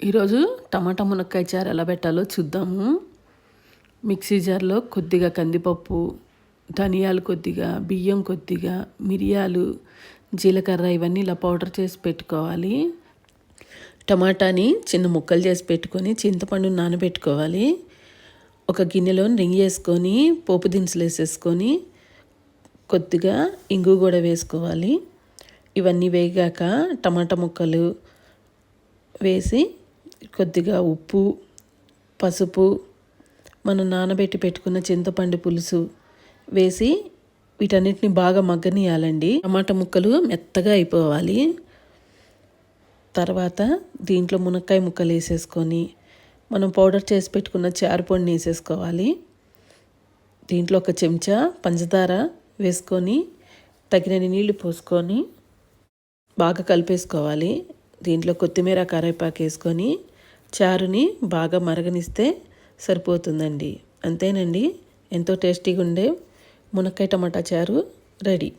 ఈరోజు టమాటా మునక్కాయ చారు ఎలా పెట్టాలో చూద్దాము. మిక్సీ జార్లో కొద్దిగా కందిపప్పు, ధనియాలు కొద్దిగా, బియ్యం కొద్దిగా, మిరియాలు, జీలకర్ర ఇవన్నీ ఇలా పౌడర్ చేసి పెట్టుకోవాలి. టమాటాని చిన్న ముక్కలు చేసి పెట్టుకొని చింతపండు నానబెట్టుకోవాలి. ఒక గిన్నెలో నెయ్యి వేసుకొని పోపు దినుసులు వేసేసుకొని కొద్దిగా ఇంగు కూడా వేసుకోవాలి. ఇవన్నీ వేగాక టమాటా ముక్కలు వేసి కొద్దిగా ఉప్పు, పసుపు, మనం నానబెట్టి పెట్టుకున్న చింతపండు పులుసు వేసి వీటన్నిటిని బాగా మగ్గనియాలండి. టమాటా ముక్కలు మెత్తగా అయిపోవాలి. తర్వాత దీంట్లో మునక్కాయ ముక్కలు వేసేసుకొని మనం పౌడర్ చేసి పెట్టుకున్న చారు పొడిని వేసేసుకోవాలి. దీంట్లో ఒక చెంచా పంచదార వేసుకొని తగినన్ని నీళ్లు పోసుకొని బాగా కలిపేసుకోవాలి. దీంట్లో కొత్తిమీర, కరివేపాకు వేసుకొని చారుని బాగా మరగనిస్తే సరిపోతుందండి. అంతేనండి, ఎంతో టేస్టీగా ఉండే మునక్కాయ టమాటా చారు రెడీ.